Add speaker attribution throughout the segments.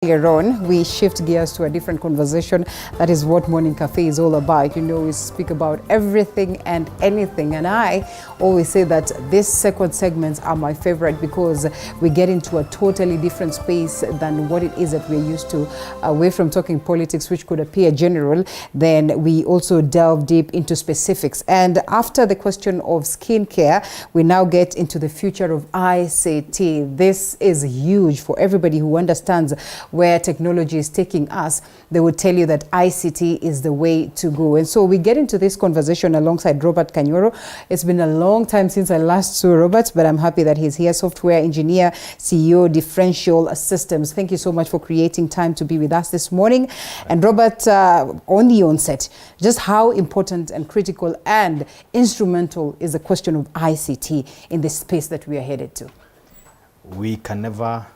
Speaker 1: Later on, we shift gears to a different conversation. That is what Morning Cafe is all about. You know, we speak about everything and anything. And I always say that these second segments are my favorite because we get into a totally different space than what it is that we're used to. Away from talking politics, which could appear general, then we also delve deep into specifics. And after the question of skincare, we now get into the future of ICT. This is huge for everybody who understands where technology is taking us. They would tell you that ICT is the way to go. And so we get into this conversation alongside Robert Kanyoro. It's been a long time since I last saw Robert, but I'm happy that he's here. Software engineer, CEO Differential Systems. Thank you so much for creating time to be with us this morning. And Robert, on the onset, just how important and critical and instrumental is the question of ICT in the space that we are headed to?
Speaker 2: We can never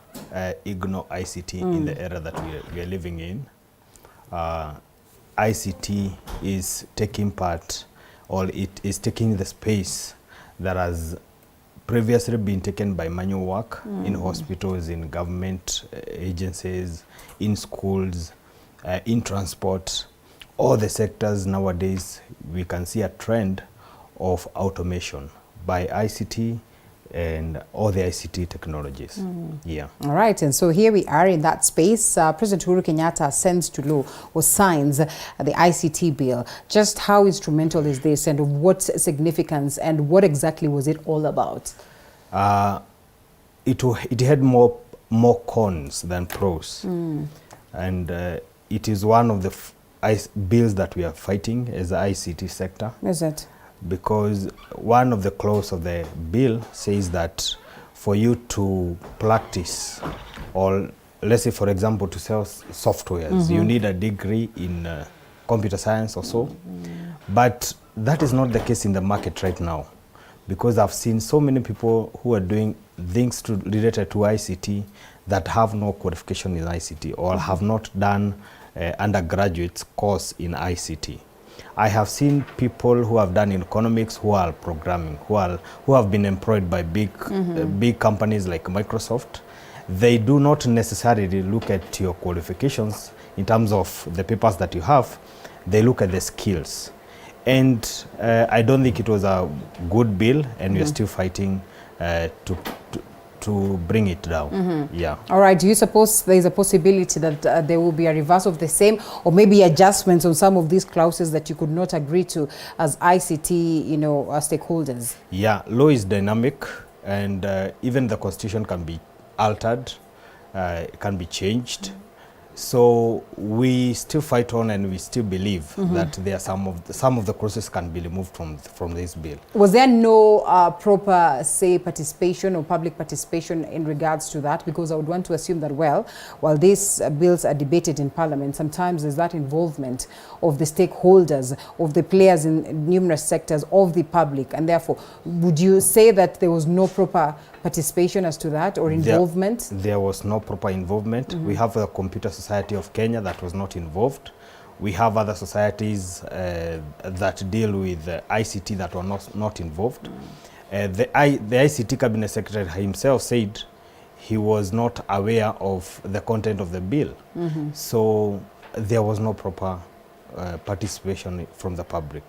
Speaker 2: ignore ICT in the era that we are living in. ICT is taking part, or it is taking the space that has previously been taken by manual work in hospitals, in government agencies, in schools, in transport. All the sectors nowadays, we can see a trend of automation by ICT and all the ICT technologies. Yeah. All
Speaker 1: right, and so here we are in that space. President Uhuru Kenyatta sends to law or signs the ICT bill. Just how instrumental is this, and what significance, and what exactly was it all about?
Speaker 2: It had more cons than pros, and it is one of the bills that we are fighting as the ICT sector.
Speaker 1: Is it?
Speaker 2: Because one of the clauses of the bill says that for you to practice, or let's say for example to sell softwares, you need a degree in computer science or so. But that is not the case in the market right now, because I've seen so many people who are doing things related to ICT that have no qualification in ICT or have not done undergraduate course in ICT. I have seen people who have done economics, who are programming, who have been employed by big companies like Microsoft. They do not necessarily look at your qualifications in terms of the papers that you have. They look at the skills. And I don't think it was a good bill, and we're still fighting to bring it down. Yeah. All
Speaker 1: right. Do you suppose there is a possibility that there will be a reverse of the same, or maybe adjustments on some of these clauses that you could not agree to as ICT, stakeholders?
Speaker 2: Yeah, law is dynamic, and even the constitution can be altered, can be changed. So we still fight on, and we still believe that there are some of the clauses can be removed from this bill.
Speaker 1: Was there no proper, say, participation or public participation in regards to that? Because I would want to assume that, well, while these bills are debated in Parliament, sometimes there's that involvement of the stakeholders, of the players in numerous sectors, of the public, and therefore, would you say that there was no proper participation as to that, or involvement?
Speaker 2: There was no proper involvement. We have the Computer Society of Kenya that was not involved. We have other societies that deal with ICT that were not involved. The ICT Cabinet Secretary himself said he was not aware of the content of the bill. So there was no proper participation from the public.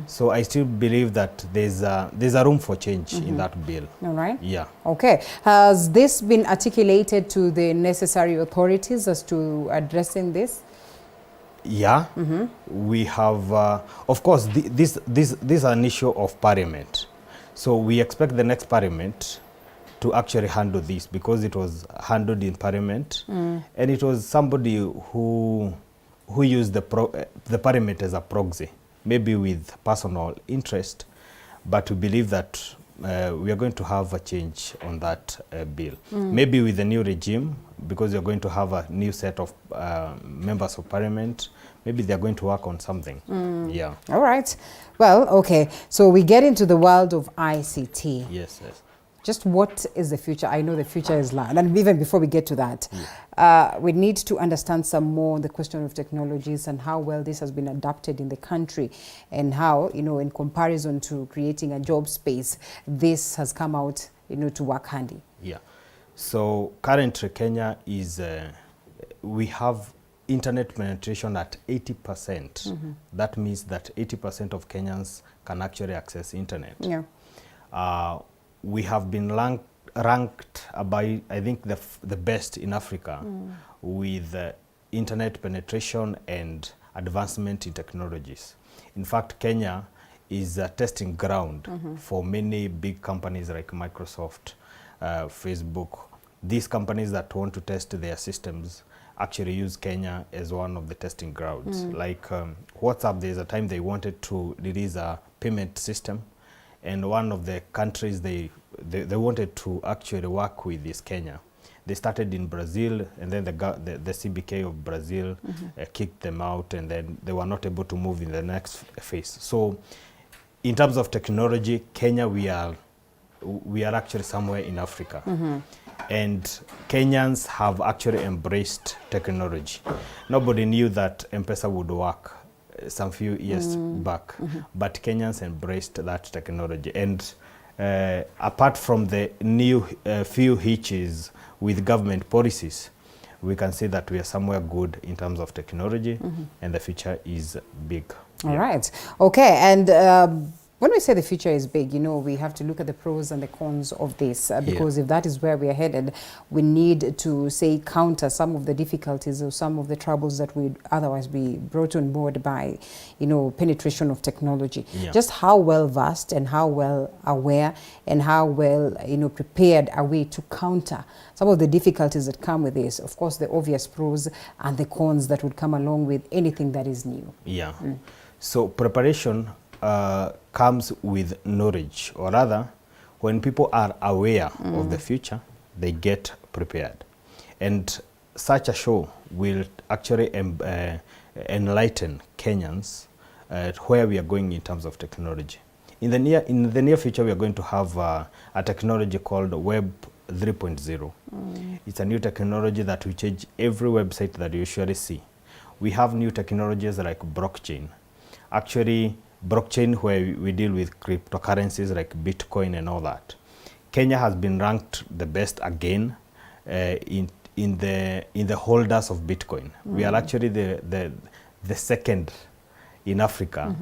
Speaker 2: So I still believe that there's a room for change in that bill.
Speaker 1: All right.
Speaker 2: Yeah.
Speaker 1: Okay. Has this been articulated to the necessary authorities as to addressing this?
Speaker 2: Yeah. We have, of course, this is an issue of Parliament. So we expect the next Parliament to actually handle this, because it was handled in Parliament, and it was somebody who used the Parliament as a proxy, maybe with personal interest, but we believe that we are going to have a change on that bill. Maybe with the new regime, because we are going to have a new set of members of Parliament, maybe they are going to work on something. Yeah.
Speaker 1: All right. Well, okay. So we get into the world of ICT.
Speaker 2: Yes, yes.
Speaker 1: Just what is the future? I know the future is land. And even before we get to that, we need to understand some more the question of technologies and how well this has been adapted in the country, and how, in comparison to creating a job space, this has come out, to work handy.
Speaker 2: Yeah. So currently Kenya is we have internet penetration at 80%. That means that 80% of Kenyans can actually access internet.
Speaker 1: Yeah.
Speaker 2: We have been ranked by, I think, the best in Africa with internet penetration and advancement in technologies. In fact, Kenya is a testing ground for many big companies like Microsoft, Facebook. These companies that want to test their systems actually use Kenya as one of the testing grounds. Like WhatsApp, there's a time they wanted to release a payment system, and one of the countries they wanted to actually work with is Kenya. They started in Brazil, and then the CBK of Brazil kicked them out, and then they were not able to move in the next phase. So in terms of technology, Kenya, we are actually somewhere in Africa. And Kenyans have actually embraced technology. Nobody knew that M-Pesa would work some few years back, but Kenyans embraced that technology. And apart from the new few hitches with government policies, we can see that we are somewhere good in terms of technology, and the future is big.
Speaker 1: All right. Okay. And when we say the future is big, you know, we have to look at the pros and the cons of this, because if that is where we are headed, we need to, say, counter some of the difficulties or some of the troubles that would otherwise be brought on board by, you know, penetration of technology. Just how well versed and how well aware and how well, you know, prepared are we to counter some of the difficulties that come with this? Of course, the obvious pros and the cons that would come along with anything that is new.
Speaker 2: So preparation comes with knowledge, or rather, when people are aware of the future, they get prepared. And such a show will actually enlighten Kenyans where we are going in terms of technology. In the near future, we are going to have a technology called Web 3.0. It's a new technology that will change every website that you usually see. We have new technologies like blockchain. Actually, blockchain, where we deal with cryptocurrencies like Bitcoin and all that. Kenya has been ranked the best again in the holders of Bitcoin. We are actually the second in Africa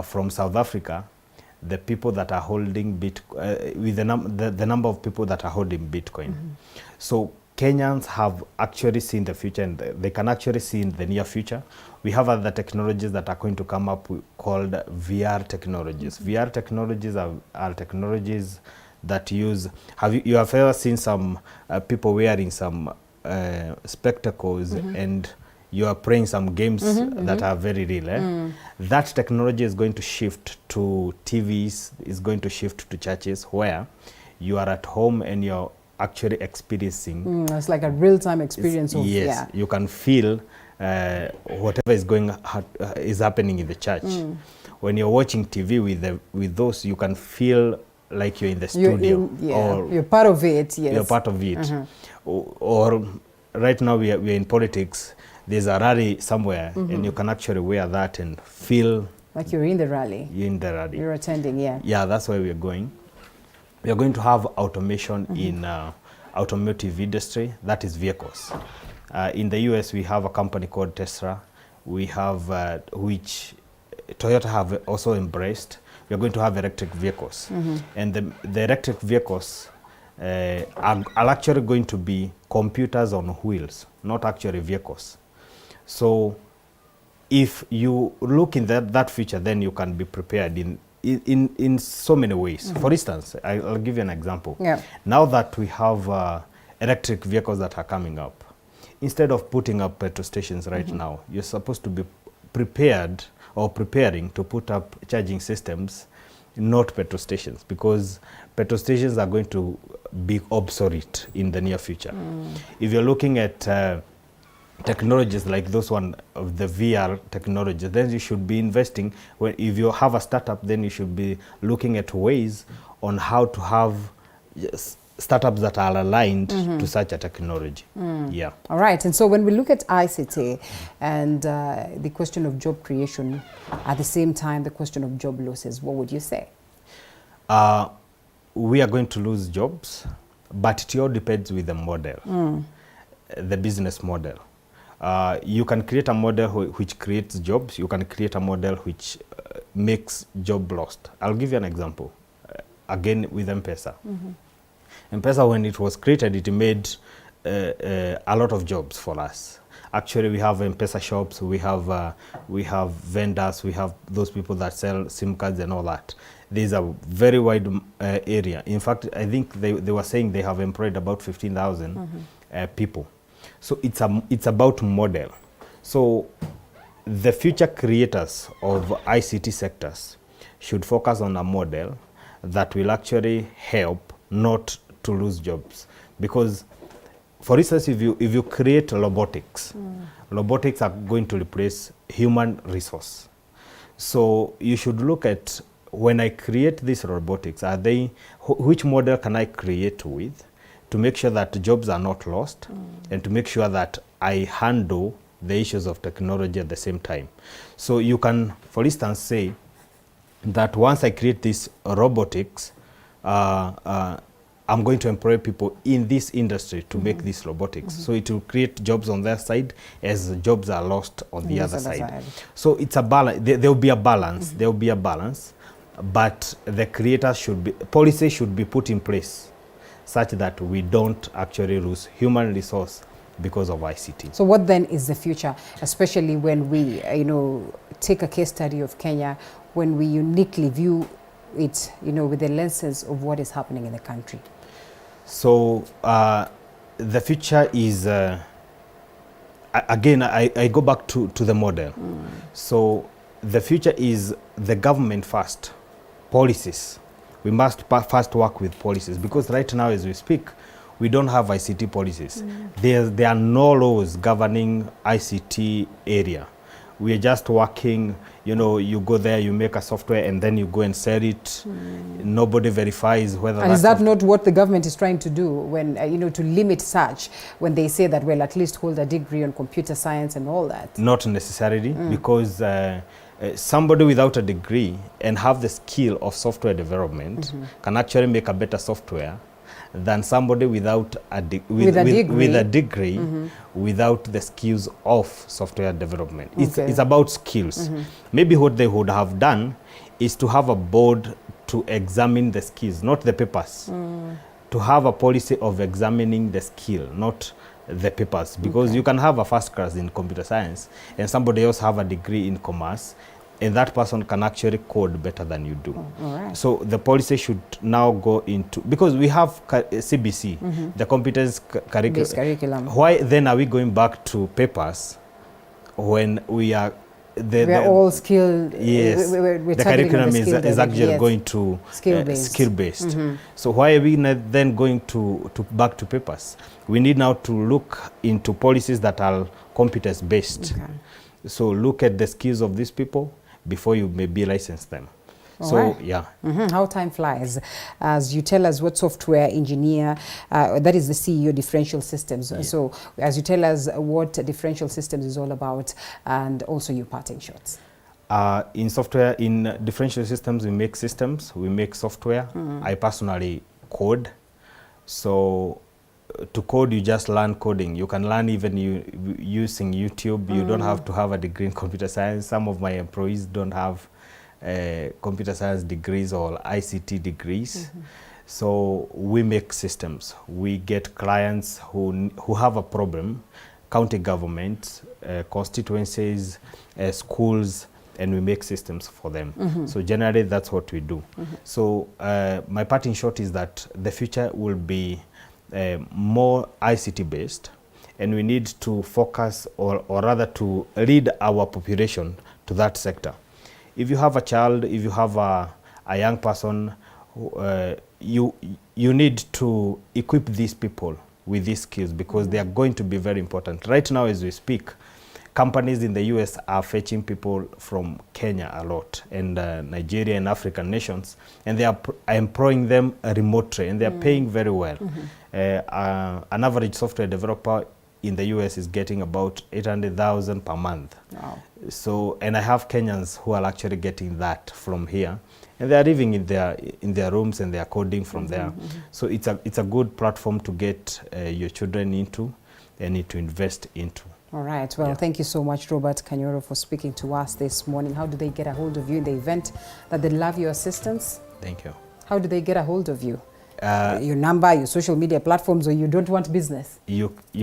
Speaker 2: from South Africa. The people that are holding Bitcoin, with the number of people that are holding Bitcoin. So Kenyans have actually seen the future, and they can actually see in the near future. We have other technologies that are going to come up called VR technologies. VR technologies are technologies that use, you have ever seen some people wearing some spectacles and you are playing some games that are very real. That technology is going to shift to TVs, is going to shift to churches, where you are at home and you're actually experiencing.
Speaker 1: It's like a real-time experience of,
Speaker 2: yes, you can feel whatever is happening in the church. When you're watching TV with those, you can feel like you're in the studio.
Speaker 1: You're part of it. Yes,
Speaker 2: you're part of it. Or right now we are in politics. There's a rally somewhere, and you can actually wear that and feel
Speaker 1: like you're in the rally.
Speaker 2: You're in the rally.
Speaker 1: You're attending.
Speaker 2: Yeah, that's where we are going. We are going to have automation in automotive industry, that is vehicles. In the US, we have a company called Tesla. We have, which Toyota have also embraced. We are going to have electric vehicles. And the electric vehicles are actually going to be computers on wheels, not actually vehicles. So if you look in that future, then you can be prepared in so many ways. For instance, I'll give you an example. Now that we have electric vehicles that are coming up, instead of putting up petrol stations right now, you're supposed to be prepared or preparing to put up charging systems, not petrol stations, because petrol stations are going to be obsolete in the near future. If you're looking at technologies like those one of the VR technology, then you should be investing. If you have a startup, then you should be looking at ways on how to have startups that are aligned to such a technology. All
Speaker 1: right. And so when we look at ICT and the question of job creation, at the same time the question of job losses, what would you say?
Speaker 2: We are going to lose jobs, but it all depends with the model, the business model. You can create a model which creates jobs. You can create a model which makes job lost. I'll give you an example. Again, with M-Pesa. M-Pesa, when it was created, it made a lot of jobs for us. Actually, we have M-Pesa shops, we have vendors, we have those people that sell SIM cards and all that. There's a very wide area. In fact, I think they were saying they have employed about 15,000 people. So it's about model. So the future creators of ICT sectors should focus on a model that will actually help not to lose jobs. Because, for instance, if you create robotics, robotics are going to replace human resource. So you should look at, when I create this robotics, which model can I create with to make sure that jobs are not lost and to make sure that I handle the issues of technology at the same time. So you can, for instance, say that once I create this robotics, I'm going to employ people in this industry to make this robotics. So it will create jobs on their side as jobs are lost on the other side. So it's a balance. There will be a balance. There will be a balance, but the creators should be, policy should be put in place such that we don't actually lose human resource because of ICT.
Speaker 1: So what then is the future, especially when we, take a case study of Kenya, when we uniquely view it, with the lenses of what is happening in the country?
Speaker 2: So the future is, again, I go back to the model. So the future is the government first, policies. We must first work with policies, because right now as we speak, we don't have ICT policies. There are no laws governing ICT area. We are just working, you go there, you make a software, and then you go and sell it. Nobody verifies whether.
Speaker 1: And is that not what the government is trying to do when, to limit such, when they say that, well, at least hold a degree on computer science and all that? Not
Speaker 2: necessarily, because somebody without a degree and have the skill of software development can actually make a better software than somebody without a degree without the skills of software development. It's about skills. Maybe what they would have done is to have a board to examine the skills, not the papers. To have a policy of examining the skill, not the papers, because you can have a first class in computer science and somebody else have a degree in commerce, and that person can actually code better than you do. So the policy should now go into, because we have CBC, the competence curriculum. Why then are we going back to papers when we are we're all skilled? Yes, the curriculum is actually going to skill-based. So why are we not then going to back to papers? We need now to look into policies that are competence-based. So look at the skills of these people before you maybe license them. How time flies. As you tell us what software engineer, that is the CEO Differential Systems. So as you tell us what Differential Systems is all about, and also your parting shots. In software, in Differential Systems, we make systems, we make software. I personally code. So to code, you just learn coding. You can learn even using YouTube. You don't have to have a degree in computer science. Some of my employees don't have computer science degrees or ICT degrees. So we make systems. We get clients who have a problem, county governments, constituencies, schools, and we make systems for them. So generally that's what we do. So my parting shot is that the future will be more ICT based, and we need to focus or rather to lead our population to that sector. If you have a child, if you have a young person, you need to equip these people with these skills, because they are going to be very important. Right now as we speak, companies in the US are fetching people from Kenya a lot, and Nigeria and African nations, and they are employing them remotely, and they are paying very well. An average software developer in the US is getting about 800,000 per month. So, and I have Kenyans who are actually getting that from here, and they are living in their rooms and they are coding from there. So it's a good platform to get your children into and to invest into.
Speaker 1: All right. Well, thank you so much, Robert Kanyoro, for speaking to us this morning. How do they get a hold of you in the event that they love your assistance?
Speaker 2: Thank you.
Speaker 1: How do they get a hold of you? Your number, your social media platforms, or you don't want business?
Speaker 2: You